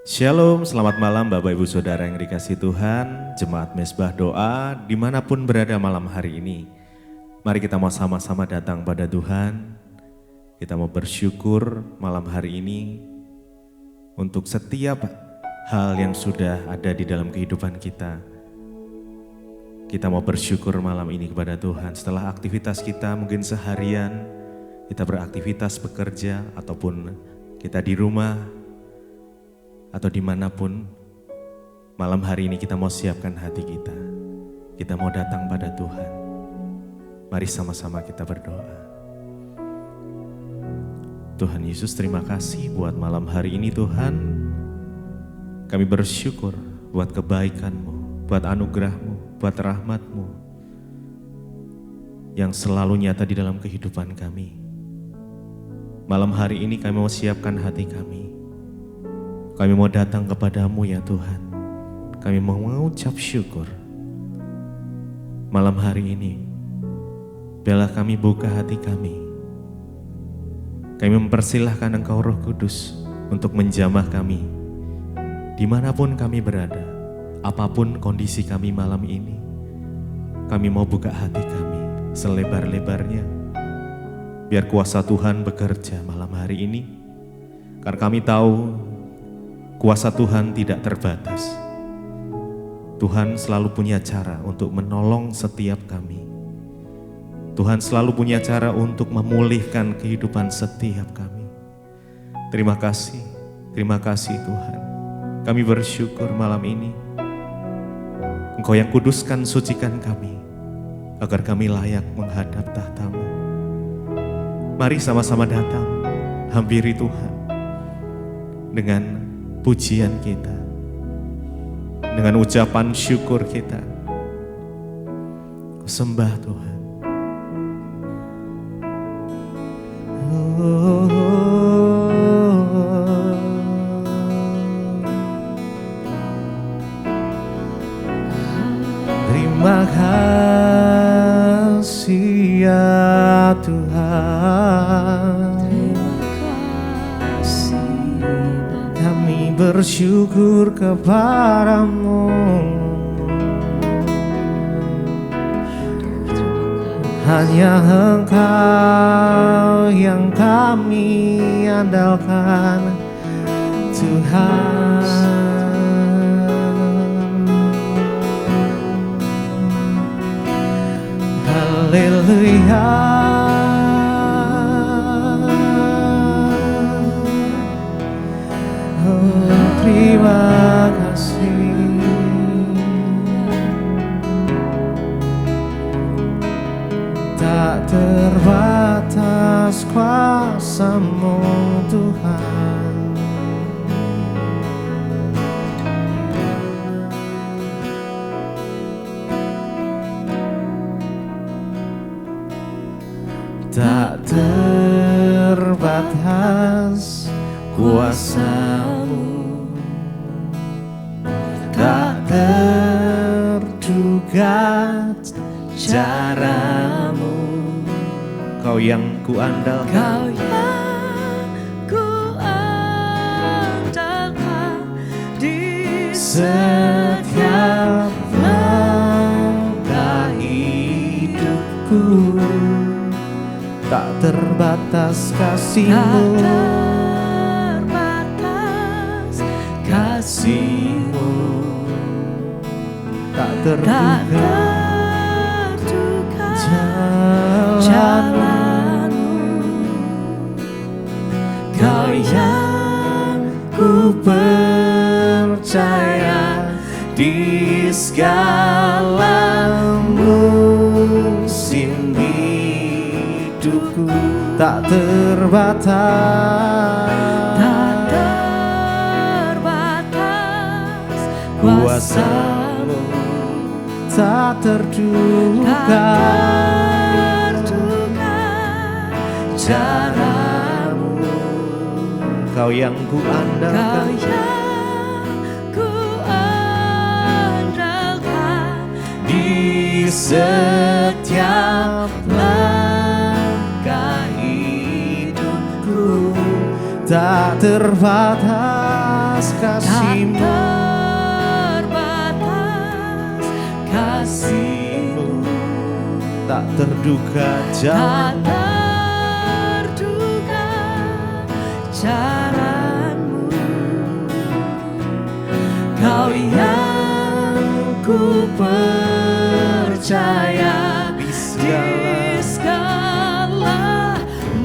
Shalom, selamat malam Bapak Ibu Saudara yang dikasihi Tuhan, Jemaat Mesbah Doa dimanapun berada malam hari ini. Mari kita mau sama-sama datang pada Tuhan, kita mau bersyukur malam hari ini untuk setiap hal yang sudah ada di dalam kehidupan kita. Kita mau bersyukur malam ini kepada Tuhan setelah aktivitas kita mungkin seharian, kita beraktivitas bekerja ataupun kita di rumah, atau dimanapun, malam hari ini kita mau siapkan hati kita. Kita mau datang pada Tuhan. Mari sama-sama kita berdoa. Tuhan Yesus, terima kasih buat malam hari ini Tuhan. Kami bersyukur buat kebaikan-Mu, buat anugerah-Mu, buat rahmat-Mu yang selalu nyata di dalam kehidupan kami. Malam hari ini kami mau siapkan hati kami. Kami mau datang kepadamu ya Tuhan. Kami mau mengucap syukur. Malam hari ini, biarlah kami buka hati kami. Kami mempersilahkan Engkau Roh Kudus untuk menjamah kami. Dimanapun kami berada, apapun kondisi kami malam ini, kami mau buka hati kami selebar-lebarnya. Biar kuasa Tuhan bekerja malam hari ini. Karena kami tahu kuasa Tuhan tidak terbatas. Tuhan selalu punya cara untuk menolong setiap kami. Tuhan selalu punya cara untuk memulihkan kehidupan setiap kami. Terima kasih Tuhan. Kami bersyukur malam ini. Engkau yang kuduskan, sucikan kami, agar kami layak menghadap tahta-Mu. Mari sama-sama datang, hampiri Tuhan dengan pujian kita, dengan ucapan syukur kita. Sembah Tuhan. Terima kasih ya Tuhan. Bersyukur kepadamu. Hanya Engkau yang kami andalkan, Tuhan. Haleluya. Terima kasih. Tak terbatas kuasa-Mu Tuhan. Tak terbatas kuasa-Mu, tak terduga caramu. Kau yang kuandalkan, Kau yang kuandalkan di setiap langkah hidupku. Tak terbatas kasih-Mu, kasih-Mu, tak terduga jalan-Mu. Kau yang ku percaya di segala musim hidupku. Tak terbatas kuasa-Mu, tak terduga caramu. Kau yang kuandalkan, di setiap langkah hidupku. Tak terbatas kasih-Mu, terbatas kasih-Mu, tak terduga tak jalan. terduga jalan-Mu. Kau yang ku percaya di segala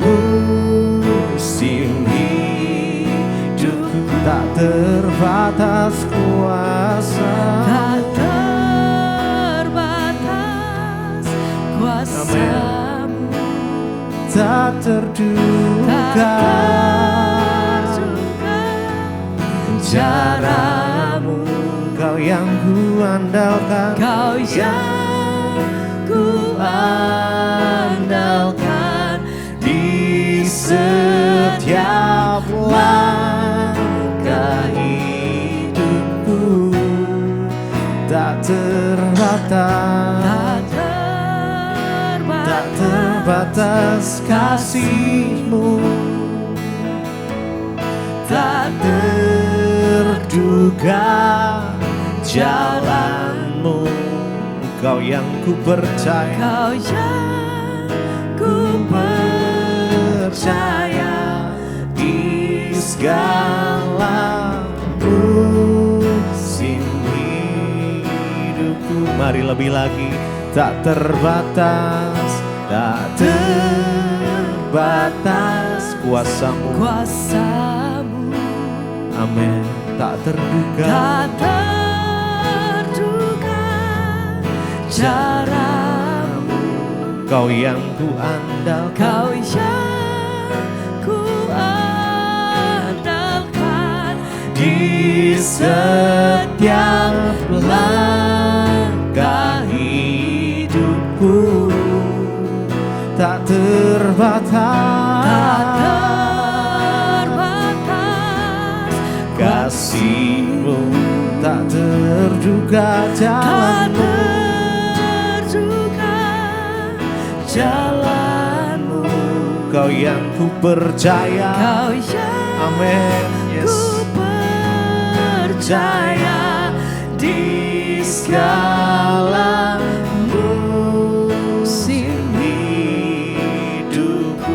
Musim hidupku tak terbatas kuasa, tak terbatas kuasa-Mu, tak terduga cara-Mu. Kau yang ku andalkan, Kau yang ku andalkan di setiap langkah hidupku, tak terbatas, tak tak terbatas kasih-Mu, tak terduga jalan-Mu. Kau yang ku percaya, Kau yang ku percaya di segala musim hidupku. Mari lebih lagi, tak terbatas, tak terbatas kuasa-Mu. kuasa-Mu, Amin. Tak terduga, tak terduga cara-Mu. Kau yang ku andalkan, Kau yang ku andalkan di setiap langkah hidupku, tak terbatas, tak terbatas kasih-Mu, tak terduga tak jalan-Mu. terduga jalan-Mu. Kau yang ku percaya, Kau yang amin, yes. ku percaya di segala musim hidupku.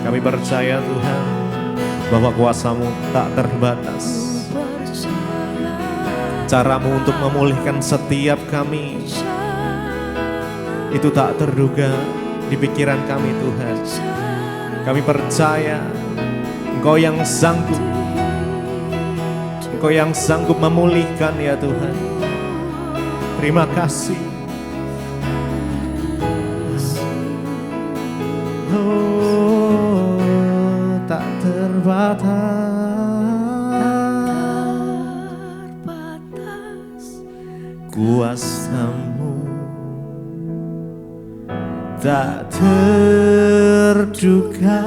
Kami percaya Tuhan bahwa kuasa-Mu tak terbatas. Cara-Mu untuk memulihkan setiap kami itu tak terduga di pikiran kami Tuhan. Kami percaya Engkau yang sanggup, Engkau yang sanggup memulihkan ya Tuhan. Terima kasih. Oh, tak terbatas kuasa-Mu, tak terduga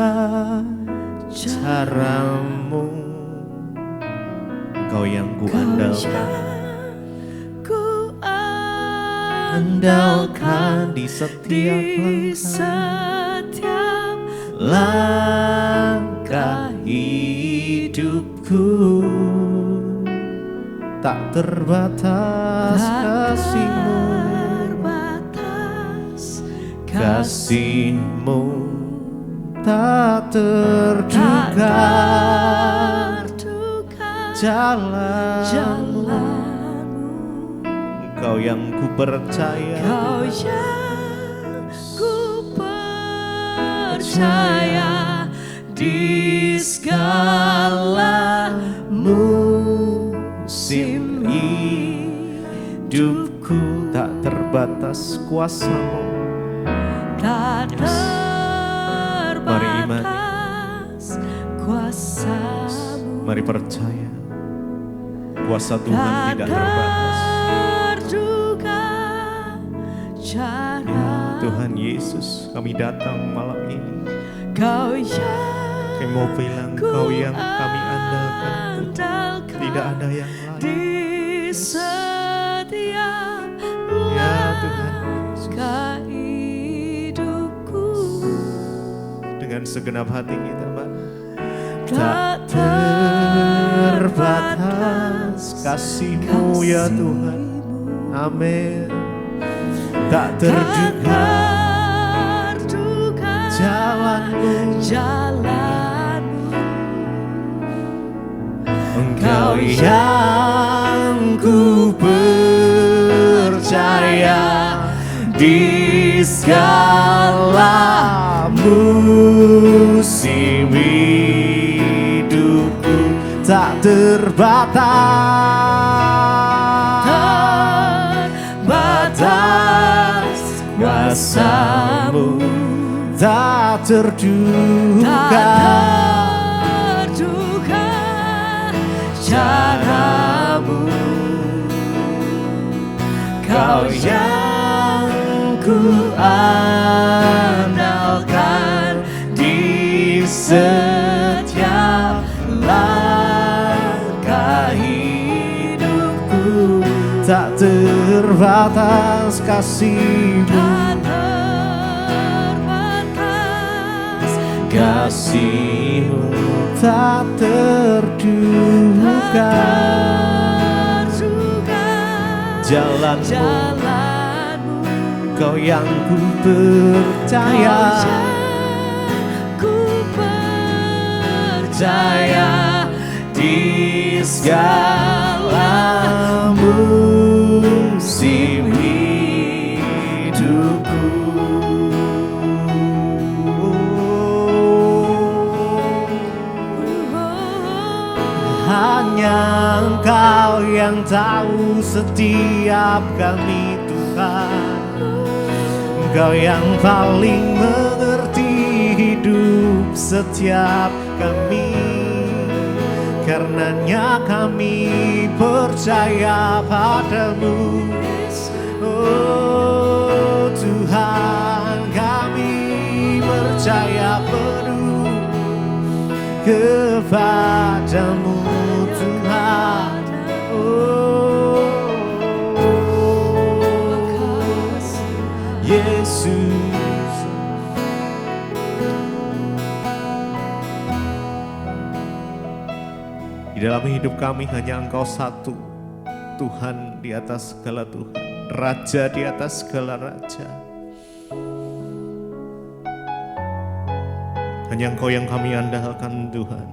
cara-Mu. Engkau yang ku andalkan, andalkan di setiap langkah hidupku, tak terbatas kasih-Mu, kasih-Mu tak terduga jalan-Mu. Engkau yang ku percaya, Kau yang ku percaya di segala musim hidupku, tak terbatas kuasa-Mu. tak Mari imani. terbatas kuasa-Mu. Mari percaya kuasa Tuhan tidak terbatas. terduga cara Tuhan Yesus, kami datang malam ini. Kau yang Kami mau bilang Kau yang kami andalkan. andalkan Tidak ada yang lain. di setiap Ya Tuhan Yesus. langkah hidupku. Dengan segenap hati kita Bapa, Tak terbatas kasih-Mu ya Tuhan. Amin. Tak terduga jalan-Mu, Engkau yang ku percaya di segala musim hidupku. Tak terbatas kuasa-Mu, tak terduga cara-Mu. Kau yang ku andalkan di setiap langkah hidupku. Tak terbatas kasih-Mu, kasih-Mu tak terduga. Jalan-Mu, Kau yang ku percaya, di segala musim hidupku. Hanya Engkau yang tahu setiap kami Tuhan. Engkau yang paling mengerti hidup setiap kami. Karenanya kami percaya padamu. Oh Tuhan, kami percaya penuh kepadamu Tuhan. Oh Yesus, di dalam hidup kami hanya Engkau satu, Tuhan di atas segala Tuhan, Raja di atas segala Raja. Hanya Engkau yang kami andalkan Tuhan.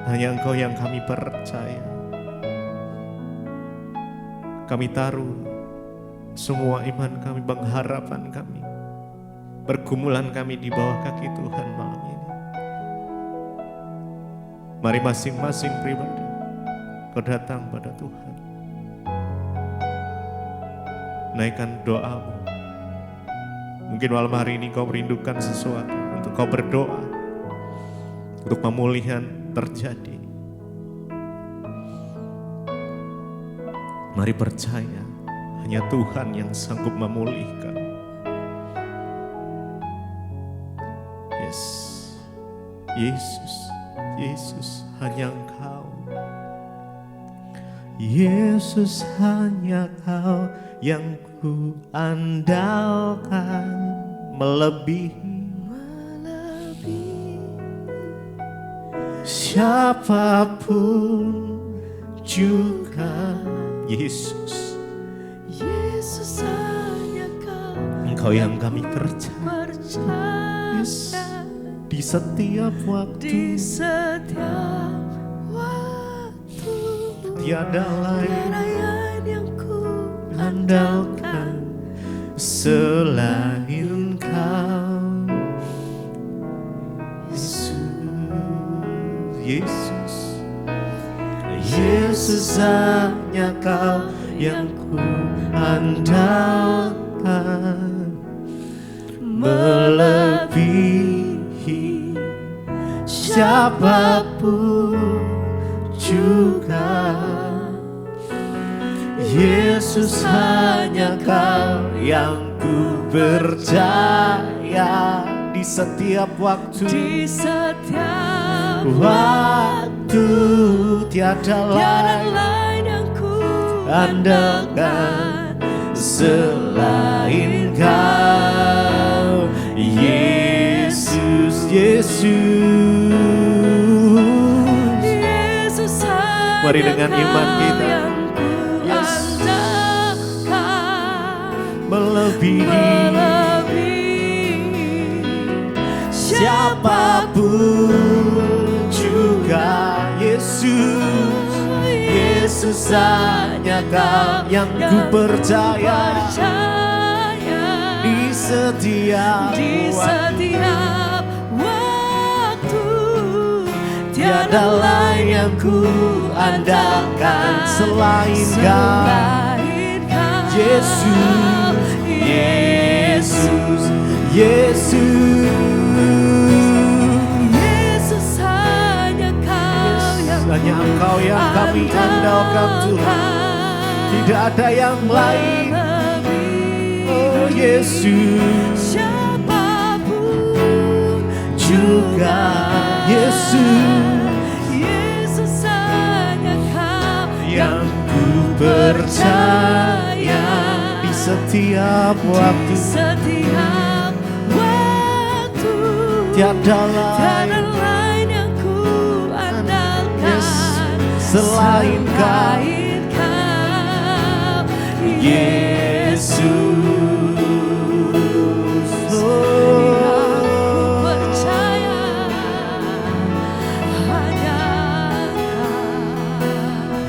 Hanya Engkau yang kami percaya. Kami taruh semua iman kami, pengharapan kami, pergumulan kami di bawah kaki Tuhan malam ini. Mari masing-masing pribadi kau datang pada Tuhan. Naikkan doamu. Mungkin malam hari ini kau merindukan sesuatu untuk kau berdoa, untuk pemulihan terjadi. Mari percaya, hanya Tuhan yang sanggup memulihkan. Yes, Yesus, Yesus, hanya Engkau. Yesus, hanya Kau yang ku andalkan, melebihi siapapun juga. Yesus, Yesus, hanya Kau Engkau yang kami percaya. Yes. Di setiap waktu, tiada lain yang ku andalkan selain Kau. Yesus, Yesus, hanya Kau yang ku andalkan, melebihi siapapun juga. Yesus, hanya Kau yang ku percaya di setiap waktu, di setiap waktu, tiada lain yang ku andalkan selain Kau, Yesus, Yesus. Yesus, Mari dengan iman kita, yes, melebihi siapapun juga. Yesus, Yesus hanya Kau yang ku percaya. Di setiap waktu, tiada lain yang ku andalkan selain Kau, Yesus, Yesus, Yesus. Yesus, hanya Kau yang kami andalkan Tuhan, tidak ada yang lain. Oh Yesus, siapapun juga Yesus, Yesus, hanya Kau yang ku percaya. Di setiap waktu, tiada lain yang ku andalkan selain Kau, Yesus.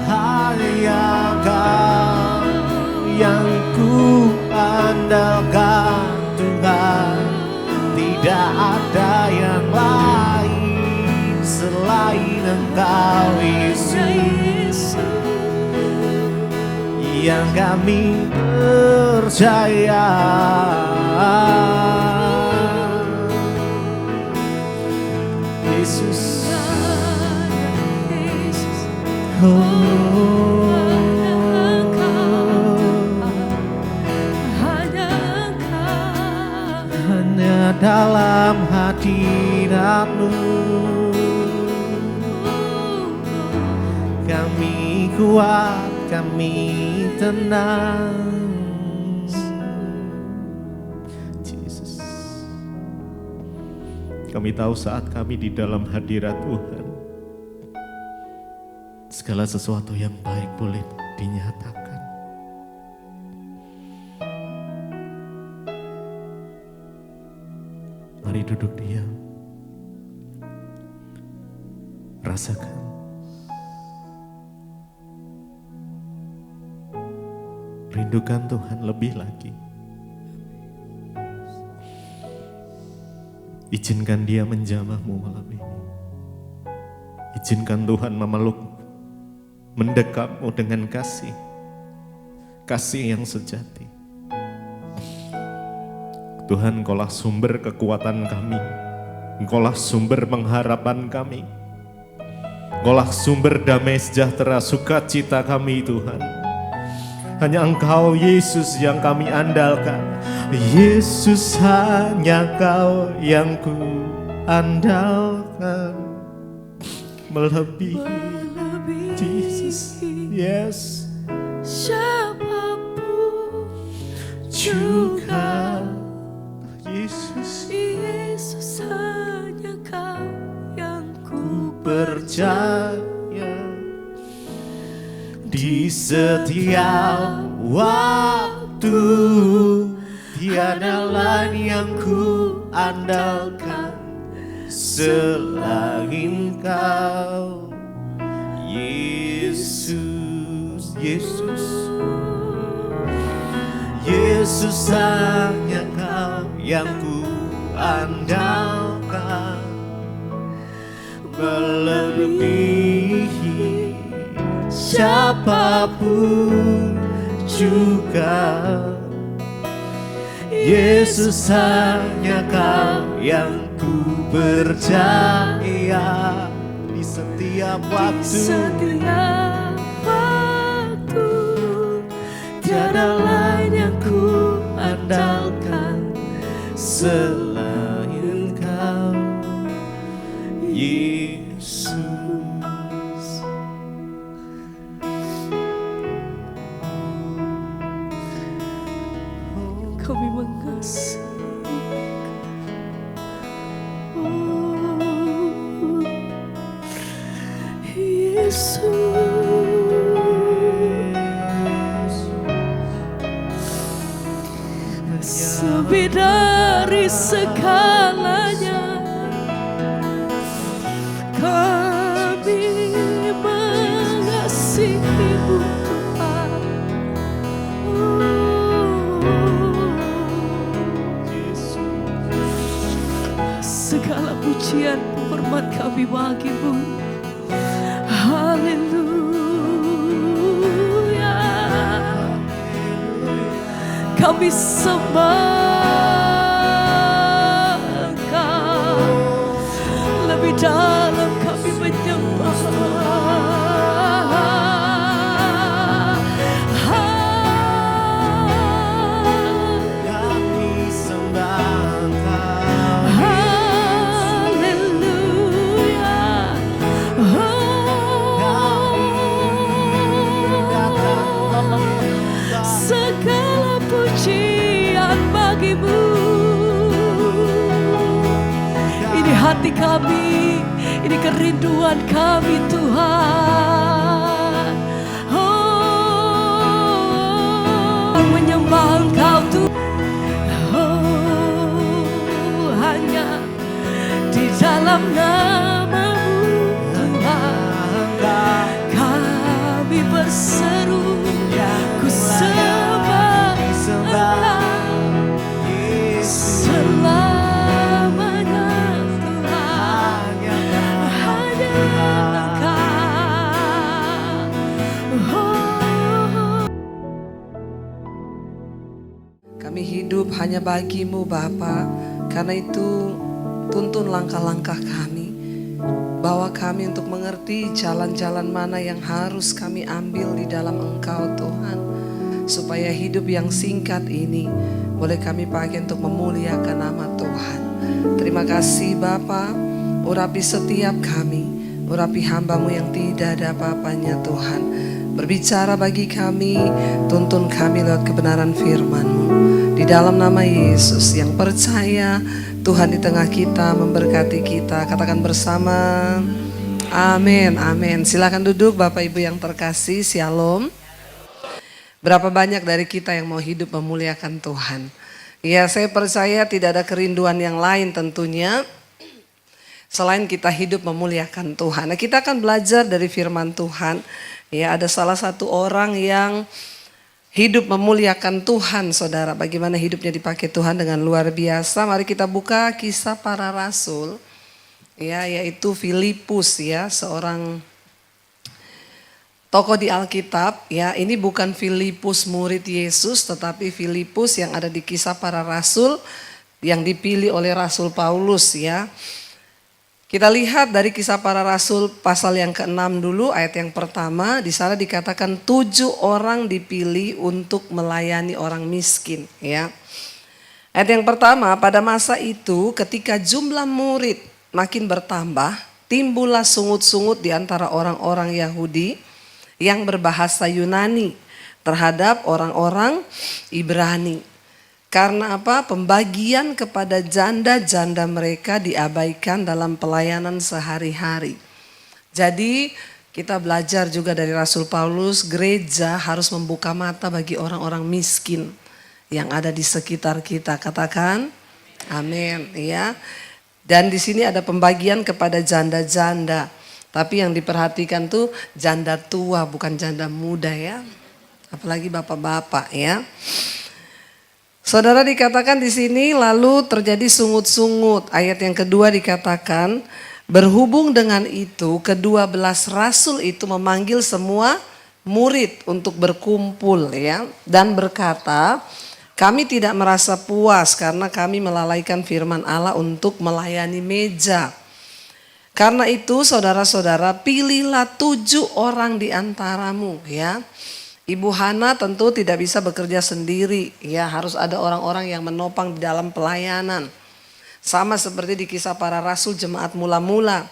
Hanya Kau yang ku andalkan Tuhan, tidak ada yang lain selain Engkau, Yesus, yang kami percaya. Yesus, hanya dalam hadirat-Mu kami kuat, kami tenang. Yesus, kami tahu saat kami di dalam hadirat Tuhan, segala sesuatu yang baik boleh dinyatakan. Mari duduk diam, rasakan. Rindukan Tuhan lebih lagi. Izinkan Dia menjamahmu malam ini. Izinkan Tuhan memelukmu, mendekapmu dengan kasih, kasih yang sejati. Tuhan, Engkaulah sumber kekuatan kami, Engkaulah sumber pengharapan kami, Engkaulah sumber damai sejahtera sukacita kami Tuhan. Hanya Engkau Yesus yang kami andalkan. Yesus, hanya Kau yang ku andalkan. Melebihi Jesus, yes, siapapun juga Yesus, Yesus, hanya Kau yang ku percaya. Di setiap waktu, tiada lain yang ku andalkan selain Kau, Yesus, Yesus, Yesus, hanya Kau yang ku andalkan. Melebihi siapapun juga, Yesus, hanya Kau yang ku percaya. Di setiap waktu, tiada lain yang ku andalkan selain Kau, Yesus. Yesus, lebih dari segalanya kami mengasihi-Mu Tuhan. Segala pujian hormat kami bagi-Mu. Haleluya. Kami sembah Engkau, lebih dalam kami menyembah. Kami sembah Engkau. Haleluya. Segala pujian bagi-Mu. Ini hati kami, ini kerinduan kami Tuhan. Oh, menyembah Engkau Tuhan. Oh, hanya di dalam nama-Mu Tuhan kami berseru, ku sembah Engkau selamanya Tuhan, hanya Engkau. Kami hidup hanya bagi-Mu Bapa. Karena itu tuntun langkah-langkah kami. Bawa kami untuk mengerti jalan-jalan mana yang harus kami ambil di dalam Engkau Tuhan. Supaya hidup yang singkat ini boleh kami pakai untuk memuliakan nama Tuhan. Terima kasih Bapa. Urapi setiap kami. Urapi hamba-Mu yang tidak ada apa-apanya Tuhan. Berbicara bagi kami, tuntun kami lewat kebenaran firman-Mu. Di dalam nama Yesus yang percaya, Tuhan di tengah kita memberkati kita. Katakan bersama, amin, amin. Silakan duduk Bapak Ibu yang terkasih, shalom. Berapa banyak dari kita yang mau hidup memuliakan Tuhan? Ya, saya percaya tidak ada kerinduan yang lain tentunya selain kita hidup memuliakan Tuhan. Nah, kita akan belajar dari firman Tuhan. Ya, ada salah satu orang yang hidup memuliakan Tuhan, saudara. Bagaimana hidupnya dipakai Tuhan dengan luar biasa. Mari kita buka Kisah Para Rasul. Ya, yaitu Filipus ya, seorang tokoh di Alkitab. Ya, ini bukan Filipus murid Yesus, tetapi Filipus yang ada di Kisah Para Rasul yang dipilih oleh Rasul Paulus ya. Kita lihat dari Kisah Para Rasul pasal yang ke-6 dulu, ayat yang pertama. Di sana dikatakan 7 orang dipilih untuk melayani orang miskin ya. Ayat yang pertama, pada masa itu ketika jumlah murid makin bertambah, timbullah sungut-sungut di antara orang-orang Yahudi yang berbahasa Yunani terhadap orang-orang Ibrani. Karena apa? Pembagian kepada janda-janda mereka diabaikan dalam pelayanan sehari-hari. Jadi kita belajar juga dari Rasul Paulus, gereja harus membuka mata bagi orang-orang miskin yang ada di sekitar kita. Katakan amin ya. Dan di sini ada pembagian kepada janda-janda. Tapi yang diperhatikan tuh janda tua, bukan janda muda ya. Apalagi bapak-bapak ya. Saudara, dikatakan di sini lalu terjadi sungut-sungut. Ayat yang kedua dikatakan, berhubung dengan itu ke-12 rasul itu memanggil semua murid untuk berkumpul ya, dan berkata, kami tidak merasa puas karena kami melalaikan firman Allah untuk melayani meja. Karena itu saudara-saudara, pilihlah 7 orang di antaramu ya. Ibu Hana tentu tidak bisa bekerja sendiri ya, harus ada orang-orang yang menopang di dalam pelayanan. Sama seperti di Kisah Para Rasul jemaat mula-mula.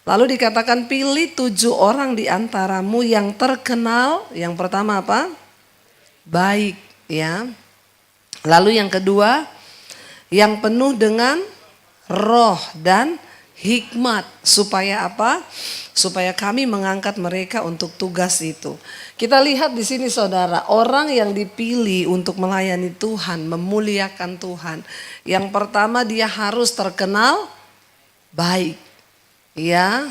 Lalu dikatakan pilih 7 orang di antaramu yang terkenal. Yang pertama apa? Baik ya. Lalu yang kedua, yang penuh dengan roh dan hikmat. Supaya apa? Supaya kami mengangkat mereka untuk tugas itu. Kita lihat di sini saudara, orang yang dipilih untuk melayani Tuhan, memuliakan Tuhan. Yang pertama dia harus terkenal baik. Ya,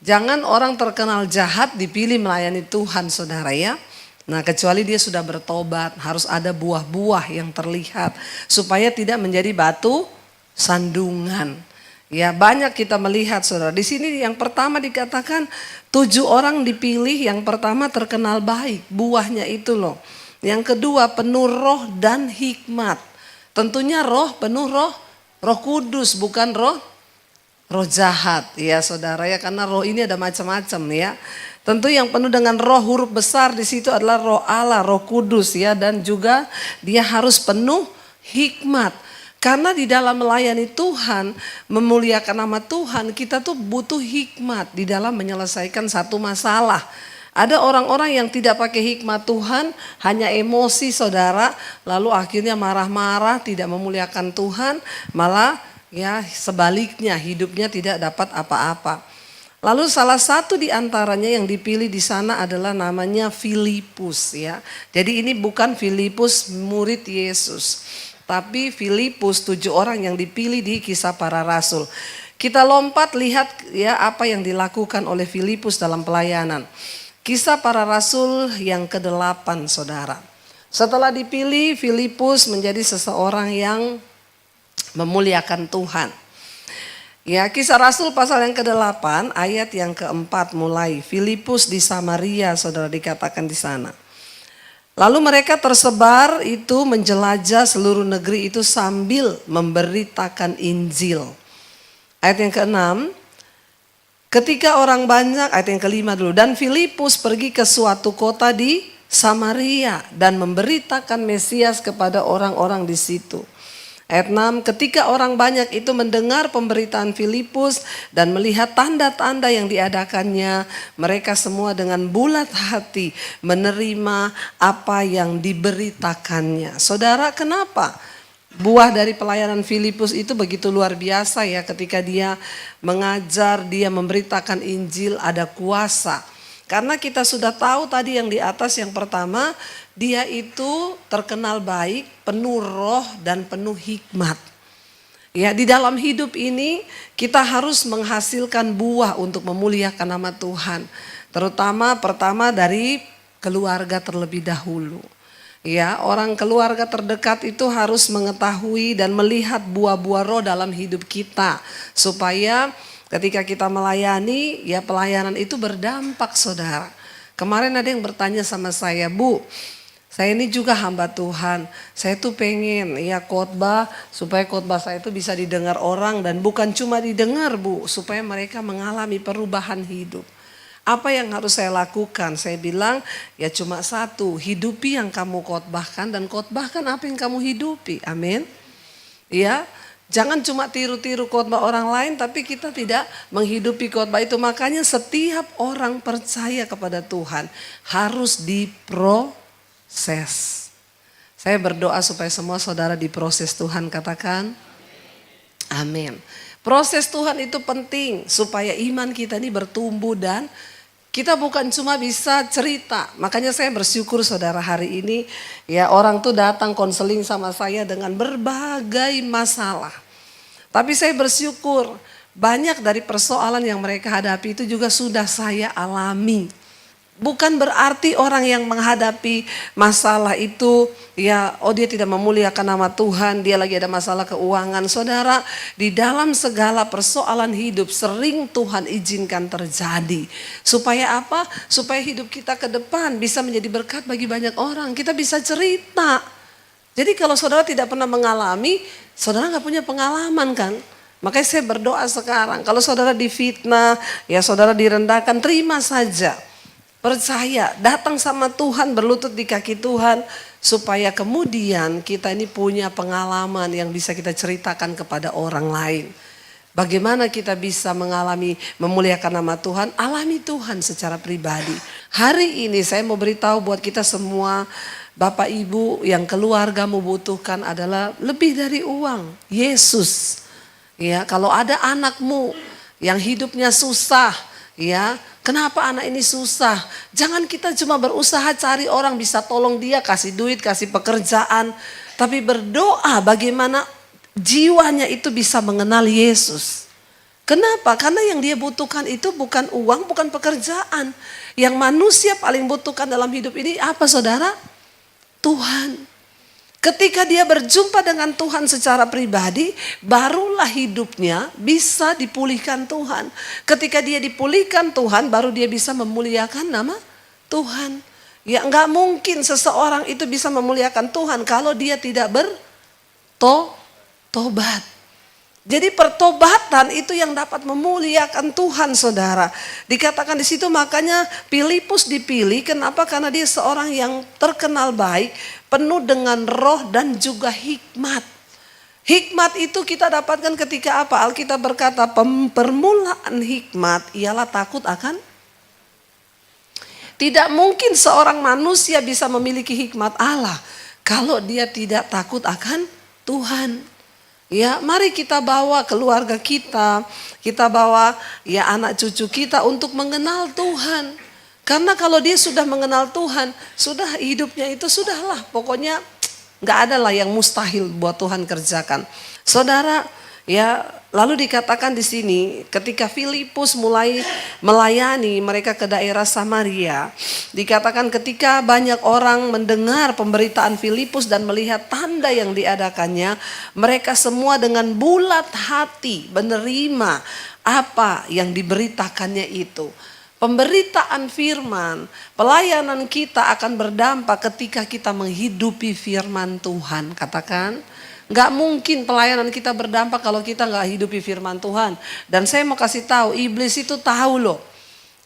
jangan orang terkenal jahat dipilih melayani Tuhan saudara ya. Nah kecuali dia sudah bertobat, harus ada buah-buah yang terlihat. Supaya tidak menjadi batu sandungan. Ya banyak kita melihat saudara. Di sini yang pertama dikatakan 7 orang dipilih, yang pertama terkenal baik. Buahnya itu loh. Yang kedua penuh roh dan hikmat. Tentunya roh, penuh roh kudus, bukan roh jahat ya saudara ya, karena roh ini ada macam-macam ya. Tentu yang penuh dengan roh, huruf besar di situ adalah roh Allah, roh kudus ya, dan juga dia harus penuh hikmat. Karena di dalam melayani Tuhan, memuliakan nama Tuhan, kita tuh butuh hikmat di dalam menyelesaikan satu masalah. Ada orang-orang yang tidak pakai hikmat Tuhan, hanya emosi saudara, lalu akhirnya marah-marah, tidak memuliakan Tuhan, malah ya sebaliknya hidupnya tidak dapat apa-apa. Lalu salah satu di antaranya yang dipilih di sana adalah namanya Filipus ya. Jadi ini bukan Filipus murid Yesus, tapi Filipus 7 orang yang dipilih di Kisah Para Rasul. Kita lompat lihat ya apa yang dilakukan oleh Filipus dalam pelayanan. Kisah Para Rasul yang ke-8 saudara. Setelah dipilih, Filipus menjadi seseorang yang memuliakan Tuhan. Ya, Kisah Rasul pasal yang ke-8 ayat yang ke-4 mulai. Filipus di Samaria saudara dikatakan di sana. Lalu mereka tersebar itu menjelajah seluruh negeri itu sambil memberitakan Injil. Ayat yang ke-6, ketika orang banyak, ayat yang ke-5 dulu. Dan Filipus pergi ke suatu kota di Samaria dan memberitakan Mesias kepada orang-orang di situ. Ayat 6, ketika orang banyak itu mendengar pemberitaan Filipus dan melihat tanda-tanda yang diadakannya, mereka semua dengan bulat hati menerima apa yang diberitakannya. Saudara, kenapa? Buah dari pelayanan Filipus itu begitu luar biasa ya, ketika dia mengajar, dia memberitakan Injil, ada kuasa. Karena kita sudah tahu tadi yang di atas, yang pertama dia itu terkenal baik, penuh roh dan penuh hikmat. Ya, di dalam hidup ini kita harus menghasilkan buah untuk memuliakan nama Tuhan. Terutama pertama dari keluarga terlebih dahulu. Ya, orang keluarga terdekat itu harus mengetahui dan melihat buah-buah roh dalam hidup kita. Supaya ketika kita melayani, ya pelayanan itu berdampak saudara. Kemarin ada yang bertanya sama saya, Bu, saya ini juga hamba Tuhan. Saya tuh pengen ya khotbah supaya khotbah saya itu bisa didengar orang, dan bukan cuma didengar Bu, supaya mereka mengalami perubahan hidup. Apa yang harus saya lakukan? Saya bilang ya cuma satu, hidupi yang kamu khotbahkan dan khotbahkan apa yang kamu hidupi. Amin. Ya. Jangan cuma tiru-tiru khotbah orang lain tapi kita tidak menghidupi khotbah itu. Makanya setiap orang percaya kepada Tuhan harus diproses. Saya berdoa supaya semua saudara diproses Tuhan, katakan amin. Proses Tuhan itu penting supaya iman kita ini bertumbuh dan kita bukan cuma bisa cerita. Makanya saya bersyukur saudara hari ini ya, orang tuh datang konseling sama saya dengan berbagai masalah. Tapi saya bersyukur banyak dari persoalan yang mereka hadapi itu juga sudah saya alami. Bukan berarti orang yang menghadapi masalah itu ya, oh dia tidak memuliakan nama Tuhan, dia lagi ada masalah keuangan. Saudara, di dalam segala persoalan hidup sering Tuhan izinkan terjadi. Supaya apa? Supaya hidup kita ke depan bisa menjadi berkat bagi banyak orang. Kita bisa cerita. Jadi kalau saudara tidak pernah mengalami, saudara gak punya pengalaman kan? Makanya saya berdoa sekarang, kalau saudara difitnah, ya saudara direndahkan, terima saja. Percaya, datang sama Tuhan, berlutut di kaki Tuhan. Supaya kemudian kita ini punya pengalaman yang bisa kita ceritakan kepada orang lain. Bagaimana kita bisa mengalami memuliakan nama Tuhan, alami Tuhan secara pribadi. Hari ini saya mau beritahu buat kita semua, Bapak Ibu yang keluarga membutuhkan adalah lebih dari uang. Yesus. Ya, kalau ada anakmu yang hidupnya susah, ya. Kenapa anak ini susah? Jangan kita cuma berusaha cari orang bisa tolong dia, kasih duit, kasih pekerjaan. Tapi berdoa bagaimana jiwanya itu bisa mengenal Yesus. Kenapa? Karena yang dia butuhkan itu bukan uang, bukan pekerjaan. Yang manusia paling butuhkan dalam hidup ini apa saudara? Tuhan. Ketika dia berjumpa dengan Tuhan secara pribadi, barulah hidupnya bisa dipulihkan Tuhan. Ketika dia dipulihkan Tuhan, baru dia bisa memuliakan nama Tuhan. Ya enggak mungkin seseorang itu bisa memuliakan Tuhan kalau dia tidak bertobat. Jadi pertobatan itu yang dapat memuliakan Tuhan saudara. Dikatakan di situ makanya Filipus dipilih. Kenapa? Karena dia seorang yang terkenal baik, penuh dengan roh dan juga hikmat. Hikmat itu kita dapatkan ketika apa? Alkitab berkata permulaan hikmat ialah takut akan. Tidak mungkin seorang manusia bisa memiliki hikmat Allah kalau dia tidak takut akan Tuhan. Ya, mari kita bawa keluarga kita bawa ya anak cucu kita untuk mengenal Tuhan. Karena kalau dia sudah mengenal Tuhan, sudah hidupnya itu sudahlah. Pokoknya nggak ada lah yang mustahil buat Tuhan kerjakan. Saudara, ya lalu dikatakan di sini ketika Filipus mulai melayani mereka ke daerah Samaria, dikatakan ketika banyak orang mendengar pemberitaan Filipus dan melihat tanda yang diadakannya, mereka semua dengan bulat hati menerima apa yang diberitakannya itu. Pemberitaan firman, pelayanan kita akan berdampak ketika kita menghidupi firman Tuhan. Katakan, gak mungkin pelayanan kita berdampak kalau kita gak hidupi firman Tuhan. Dan saya mau kasih tahu, iblis itu tahu loh.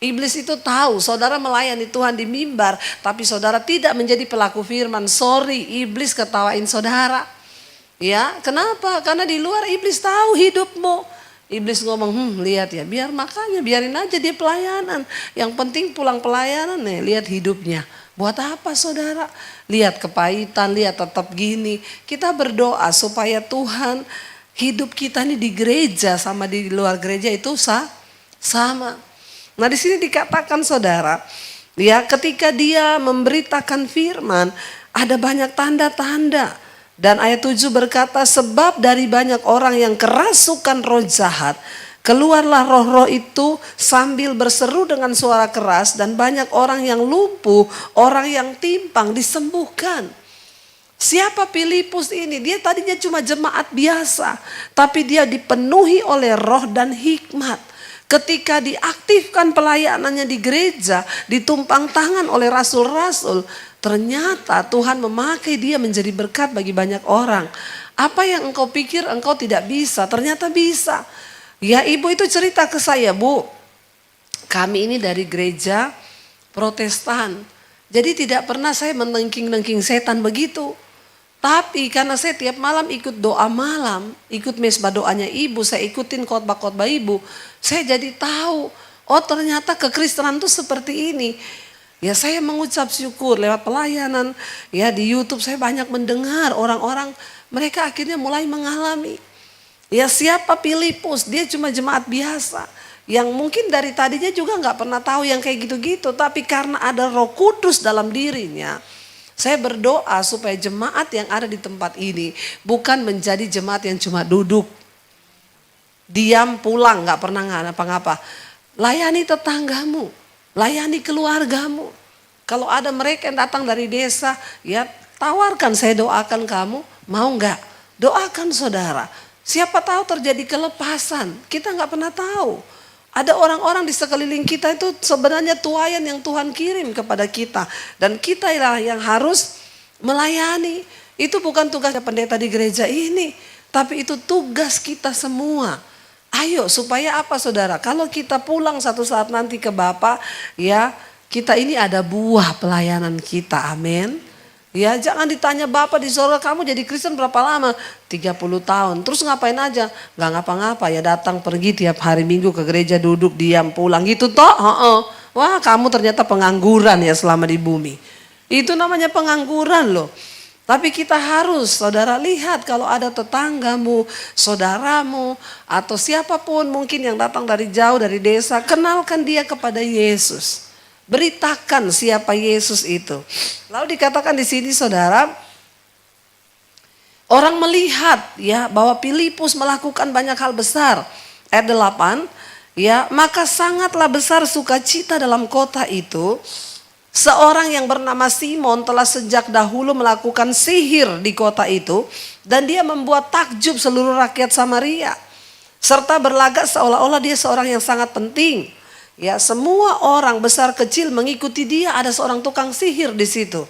Iblis itu tahu, saudara melayani Tuhan di mimbar, tapi saudara tidak menjadi pelaku firman. Sorry, iblis ketawain saudara. Ya, kenapa? Karena di luar iblis tahu hidupmu. Iblis ngomong, lihat ya, biarin aja dia pelayanan. Yang penting pulang pelayanan nih, lihat hidupnya. Buat apa saudara? Lihat kepahitan, lihat tetap gini. Kita berdoa supaya Tuhan hidup kita ini di gereja sama di luar gereja itu sama. Nah di sini dikatakan saudara, ya ketika dia memberitakan firman, ada banyak tanda-tanda. Dan ayat 7 berkata, sebab dari banyak orang yang kerasukan roh jahat, keluarlah roh-roh itu sambil berseru dengan suara keras, dan banyak orang yang lumpuh, orang yang timpang disembuhkan. Siapa Filipus ini? Dia tadinya cuma jemaat biasa, tapi dia dipenuhi oleh roh dan hikmat. Ketika diaktifkan pelayanannya di gereja, ditumpang tangan oleh rasul-rasul, ternyata Tuhan memakai dia menjadi berkat bagi banyak orang. Apa yang engkau pikir engkau tidak bisa, ternyata bisa. Ya ibu itu cerita ke saya, Bu, kami ini dari gereja Protestan. Jadi tidak pernah saya menengking-nengking setan begitu. Tapi karena saya tiap malam ikut doa malam, ikut mesbah doanya ibu, saya ikutin khotbah-khotbah ibu. Saya jadi tahu, oh ternyata kekristenan itu seperti ini. Ya saya mengucap syukur lewat pelayanan, ya di YouTube saya banyak mendengar orang-orang, mereka akhirnya mulai mengalami. Ya siapa Filipus, dia cuma jemaat biasa. Yang mungkin dari tadinya juga gak pernah tahu yang kayak gitu-gitu. Tapi karena ada Roh Kudus dalam dirinya, saya berdoa supaya jemaat yang ada di tempat ini bukan menjadi jemaat yang cuma duduk, diam pulang gak pernah ngapa-ngapa. Layani tetanggamu, layani keluargamu. Kalau ada mereka yang datang dari desa, ya tawarkan, saya doakan kamu, mau gak? Doakan saudara. Siapa tahu terjadi kelepasan, kita gak pernah tahu. Ada orang-orang di sekeliling kita itu sebenarnya tuayan yang Tuhan kirim kepada kita. Dan kita lah yang harus melayani. Itu bukan tugas pendeta di gereja ini, tapi itu tugas kita semua. Ayo supaya apa saudara? Kalau kita pulang satu saat nanti ke Bapa, ya kita ini ada buah pelayanan kita, amin. Ya jangan ditanya Bapak di surga kamu jadi Kristen berapa lama? 30 tahun. Terus ngapain aja? Gak ngapa-ngapa ya, datang pergi tiap hari Minggu ke gereja, duduk diam pulang gitu toh. Wah kamu ternyata pengangguran ya selama di bumi. Itu namanya pengangguran loh. Tapi kita harus, saudara, lihat kalau ada tetanggamu, saudaramu, atau siapapun mungkin yang datang dari jauh, dari desa, kenalkan dia kepada Yesus. Beritakan siapa Yesus itu. Lalu dikatakan di sini, saudara, orang melihat ya bahwa Filipus melakukan banyak hal besar. Ayat 8, ya, maka sangatlah besar sukacita dalam kota itu. Seorang yang bernama Simon telah sejak dahulu melakukan sihir di kota itu dan dia membuat takjub seluruh rakyat Samaria serta berlagak seolah-olah dia seorang yang sangat penting. Ya, semua orang besar kecil mengikuti dia, ada seorang tukang sihir di situ.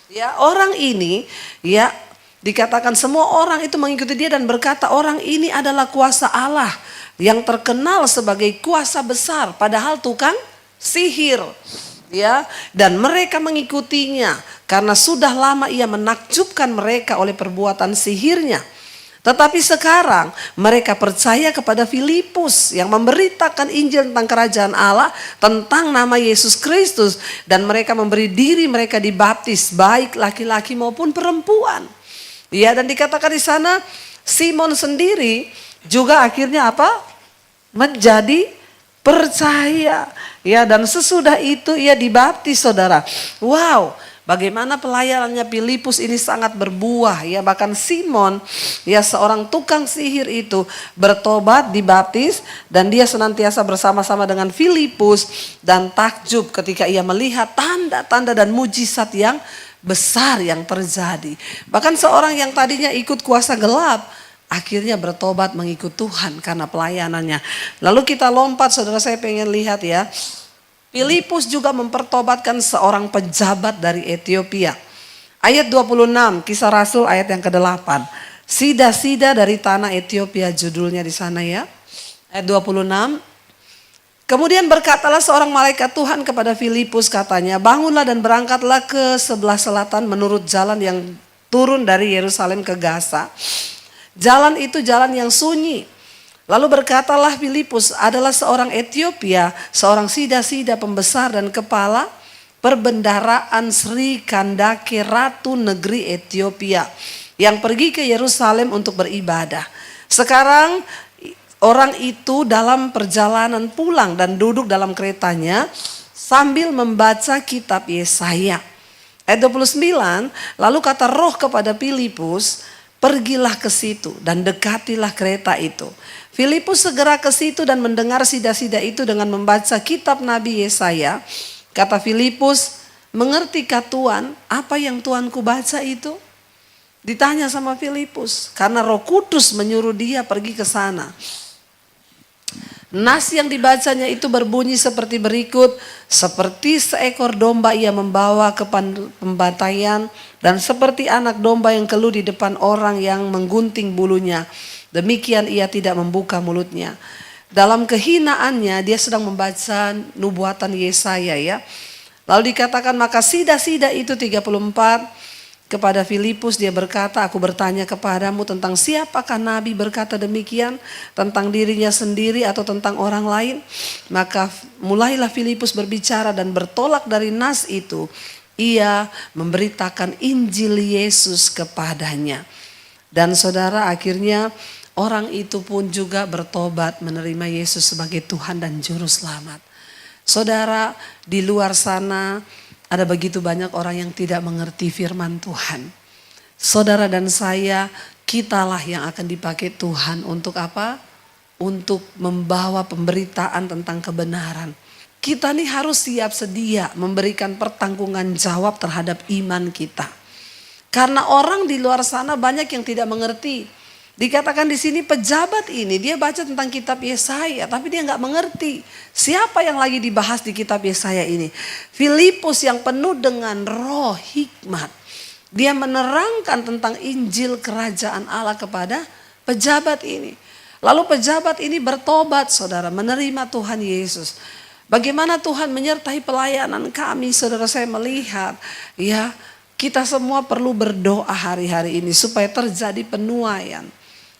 Ya, orang ini ya dikatakan semua orang itu mengikuti dia dan berkata orang ini adalah kuasa Allah yang terkenal sebagai kuasa besar padahal tukang sihir. Ya, dan mereka mengikutinya karena sudah lama ia menakjubkan mereka oleh perbuatan sihirnya. Tetapi sekarang mereka percaya kepada Filipus yang memberitakan Injil tentang kerajaan Allah, tentang nama Yesus Kristus, dan mereka memberi diri mereka dibaptis baik laki-laki maupun perempuan. Ya, dan dikatakan di sana Simon sendiri juga akhirnya apa? Menjadi percaya. Ya, dan sesudah itu ia dibaptis, saudara. Wow, bagaimana pelayanannya Filipus ini sangat berbuah. Ya, bahkan Simon, ya seorang tukang sihir itu bertobat, dibaptis, dan dia senantiasa bersama-sama dengan Filipus dan takjub ketika ia melihat tanda-tanda dan mujizat yang besar yang terjadi. Bahkan seorang yang tadinya ikut kuasa gelap akhirnya bertobat mengikut Tuhan karena pelayanannya. Lalu kita lompat, saudara, saya pengen lihat ya. Filipus juga mempertobatkan seorang pejabat dari Ethiopia. Ayat 26, Kisah Rasul ayat yang ke-8. Sida-sida dari tanah Ethiopia judulnya di sana ya. Ayat 26. Kemudian berkatalah seorang malaikat Tuhan kepada Filipus, katanya, bangunlah dan berangkatlah ke sebelah selatan menurut jalan yang turun dari Yerusalem ke Gaza. Jalan itu jalan yang sunyi. Lalu berkatalah Filipus adalah seorang Ethiopia, seorang sida-sida pembesar dan kepala perbendaraan Sri Kandake, ratu negeri Ethiopia, yang pergi ke Yerusalem untuk beribadah. Sekarang orang itu dalam perjalanan pulang dan duduk dalam keretanya sambil membaca kitab Yesaya. Ayat 29, lalu kata roh kepada Filipus, pergilah ke situ dan dekatilah kereta itu. Filipus segera ke situ dan mendengar sida-sida itu dengan membaca kitab Nabi Yesaya. Kata Filipus, mengertikah Tuhan apa yang Tuanku baca itu? Ditanya sama Filipus karena Roh Kudus menyuruh dia pergi ke sana. Nas yang dibacanya itu berbunyi seperti berikut. Seperti seekor domba ia membawa ke pembantaian, dan seperti anak domba yang keluh di depan orang yang menggunting bulunya, demikian ia tidak membuka mulutnya. Dalam kehinaannya dia sedang membaca nubuatan Yesaya ya. Lalu dikatakan maka sida-sida itu 34 kepada Filipus dia berkata, aku bertanya kepadamu tentang siapakah nabi berkata demikian, tentang dirinya sendiri atau tentang orang lain? Maka mulailah Filipus berbicara dan bertolak dari nas itu. Ia memberitakan Injil Yesus kepadanya. Dan saudara, akhirnya orang itu pun juga bertobat menerima Yesus sebagai Tuhan dan Juru Selamat. Saudara, di luar sana ada begitu banyak orang yang tidak mengerti firman Tuhan. Saudara dan saya, kitalah yang akan dipakai Tuhan untuk apa? Untuk membawa pemberitaan tentang kebenaran. Kita nih harus siap sedia memberikan pertanggungan jawab terhadap iman kita. Karena orang di luar sana banyak yang tidak mengerti. Dikatakan di sini pejabat ini dia baca tentang kitab Yesaya tapi dia nggak mengerti siapa yang lagi dibahas di kitab Yesaya ini. Filipus yang penuh dengan roh hikmat, dia menerangkan tentang Injil kerajaan Allah kepada pejabat ini. Lalu pejabat ini bertobat, saudara, menerima Tuhan Yesus. Bagaimana Tuhan menyertai pelayanan kami, saudara, saya melihat ya kita semua perlu berdoa hari-hari ini supaya terjadi penuaian.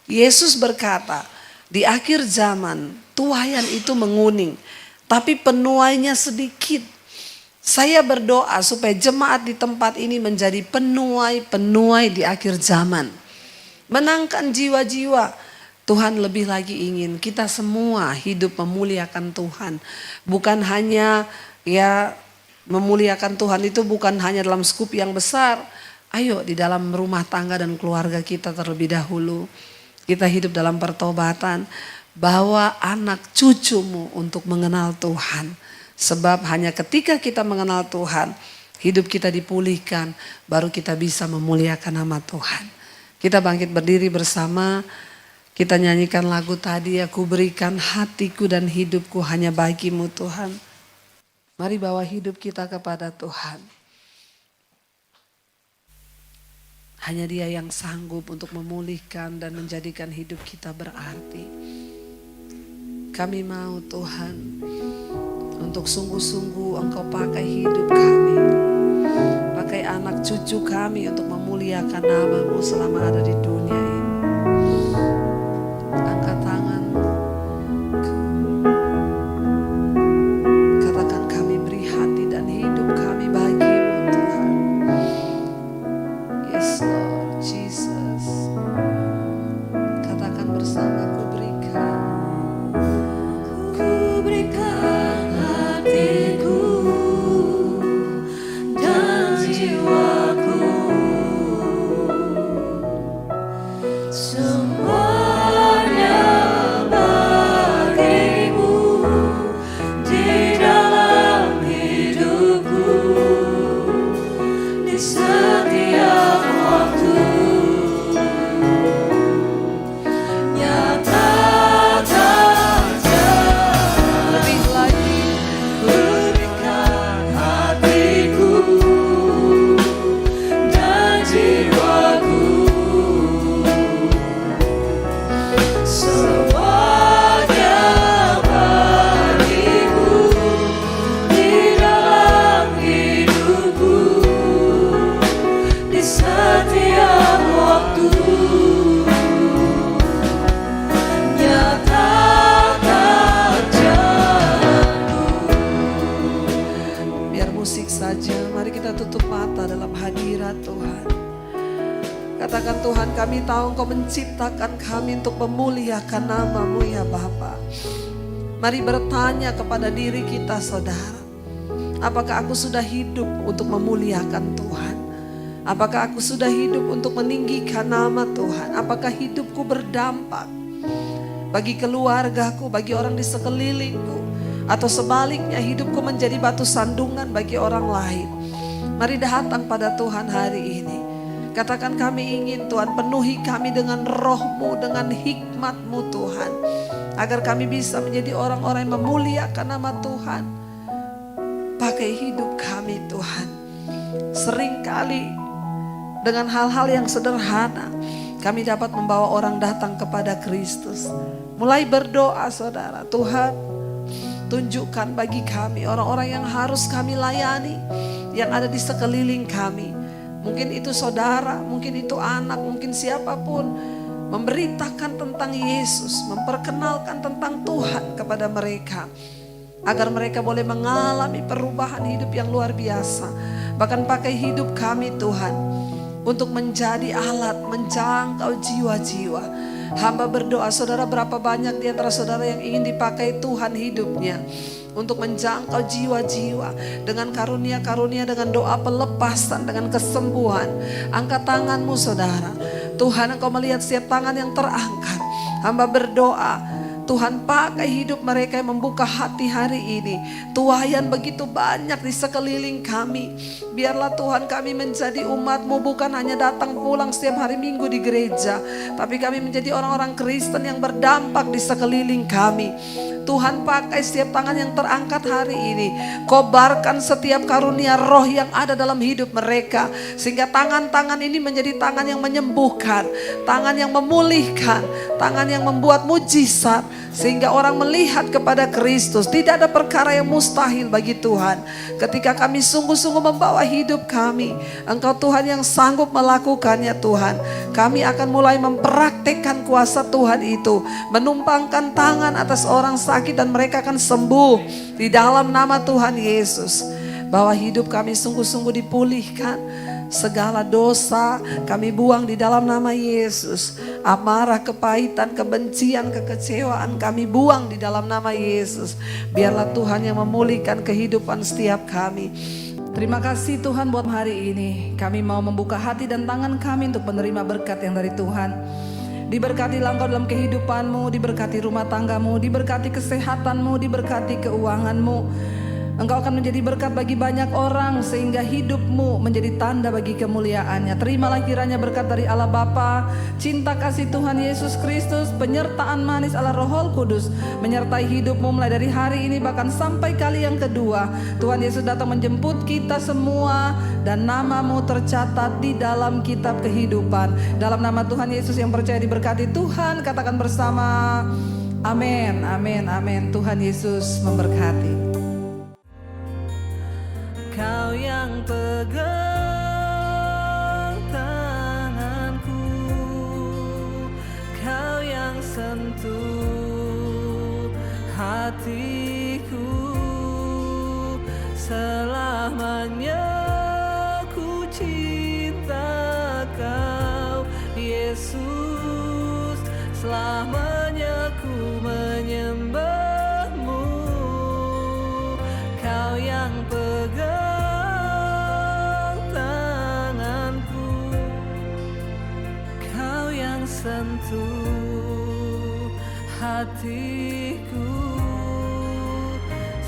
Yesus berkata, di akhir zaman tuaian itu menguning, tapi penuainya sedikit. Saya berdoa supaya jemaat di tempat ini menjadi penuai-penuai di akhir zaman. Menangkan jiwa-jiwa. Tuhan lebih lagi ingin kita semua hidup memuliakan Tuhan. Bukan hanya memuliakan Tuhan itu bukan hanya dalam skup yang besar. Ayo di dalam rumah tangga dan keluarga kita terlebih dahulu. Kita hidup dalam pertobatan. Bawa anak cucumu untuk mengenal Tuhan. Sebab hanya ketika kita mengenal Tuhan, hidup kita dipulihkan, baru kita bisa memuliakan nama Tuhan. Kita bangkit berdiri bersama. Kita nyanyikan lagu tadi, aku berikan hatiku dan hidupku hanya bagimu Tuhan. Mari bawa hidup kita kepada Tuhan. Hanya Dia yang sanggup untuk memulihkan dan menjadikan hidup kita berarti. Kami mau Tuhan, untuk sungguh-sungguh Engkau pakai hidup kami. Pakai anak cucu kami untuk memuliakan nama-Mu selama ada di dunia ini. Angkat tanganmu. Katakan kami beri hati dan hidup kami bagimu Tuhan. Yes Lord Jesus. Katakan bersama, ku berikan. Ku berikan hatiku dan jiwaku, semuanya bagimu di dalam hidupku, di setiap waktu. Nyatakan Lebih lagi. berikan hatiku dan jiwaku, semuanya bagimu di dalam hidupku, di setiap waktu. Nyatakan jalanmu. Biar musik saja, mari kita tutup mata dalam hadirat Tuhan. Katakan, Tuhan, kami tahu Engkau menciptakan kami untuk memuliakan nama-Mu ya Bapa. Mari bertanya kepada diri kita saudara. Apakah aku sudah hidup untuk memuliakan Tuhan? Apakah aku sudah hidup untuk meninggikan nama Tuhan? Apakah hidupku berdampak bagi keluargaku, bagi orang di sekelilingku? Atau sebaliknya hidupku menjadi batu sandungan bagi orang lain? Mari datang pada Tuhan hari ini. Katakan, kami ingin Tuhan penuhi kami dengan roh-Mu, dengan hikmat-Mu Tuhan. Agar kami bisa menjadi orang-orang yang memuliakan nama Tuhan. Pakai hidup kami Tuhan. Seringkali dengan hal-hal yang sederhana kami dapat membawa orang datang kepada Kristus. Mulai berdoa saudara, Tuhan tunjukkan bagi kami orang-orang yang harus kami layani, yang ada di sekeliling kami. Mungkin itu saudara, mungkin itu anak, mungkin siapapun. Memberitakan tentang Yesus, memperkenalkan tentang Tuhan kepada mereka. Agar mereka boleh mengalami perubahan hidup yang luar biasa. Bahkan pakai hidup kami Tuhan, untuk menjadi alat menjangkau jiwa-jiwa. Hamba berdoa, saudara, berapa banyak di antara saudara yang ingin dipakai Tuhan hidupnya untuk menjangkau jiwa-jiwa dengan karunia-karunia, dengan doa pelepasan, dengan kesembuhan. Angkat tanganmu saudara. Tuhan, Engkau melihat setiap tangan yang terangkat. Hamba berdoa, Tuhan pakai hidup mereka yang membuka hati hari ini. Tuayan begitu banyak di sekeliling kami. Biarlah Tuhan kami menjadi umat-Mu, bukan hanya datang pulang setiap hari Minggu di gereja, tapi kami menjadi orang-orang Kristen yang berdampak di sekeliling kami. Tuhan pakai setiap tangan yang terangkat hari ini. Kobarkan setiap karunia roh yang ada dalam hidup mereka. Sehingga tangan-tangan ini menjadi tangan yang menyembuhkan, tangan yang memulihkan, tangan yang membuat mujizat. Sehingga orang melihat kepada Kristus. Tidak ada perkara yang mustahil bagi Tuhan. Ketika kami sungguh-sungguh membawa hidup kami, Engkau Tuhan yang sanggup melakukannya Tuhan. Kami akan mulai mempraktikkan kuasa Tuhan itu. Menumpangkan tangan atas orang sakit dan mereka akan sembuh di dalam nama Tuhan Yesus. bahwa hidup kami sungguh-sungguh dipulihkan. Segala dosa kami buang di dalam nama Yesus. Amarah, kepahitan, kebencian, kekecewaan kami buang di dalam nama Yesus. Biarlah Tuhan yang memulihkan kehidupan setiap kami. Terima kasih Tuhan buat hari ini. Kami mau membuka hati dan tangan kami untuk menerima berkat yang dari Tuhan. Diberkatilah engkau dalam kehidupanmu, diberkati rumah tanggamu, diberkati kesehatanmu, diberkati keuanganmu. Engkau akan menjadi berkat bagi banyak orang sehingga hidupmu menjadi tanda bagi kemuliaannya. Terimalah kiranya berkat dari Allah Bapa, cinta kasih Tuhan Yesus Kristus, penyertaan manis Allah Roh Kudus menyertai hidupmu mulai dari hari ini bahkan sampai kali yang kedua. Tuhan Yesus datang menjemput kita semua dan namamu tercatat di dalam kitab kehidupan. Dalam nama Tuhan Yesus yang percaya diberkati Tuhan, katakan bersama, amin, amin, amin. Tuhan Yesus memberkati. Kau yang pegang tanganku, kau yang sentuh hatiku, selamanya ku cinta kau Yesus, selamanya ku menyembahmu. Kau yang pegang sentuh hatiku,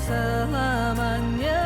selamanya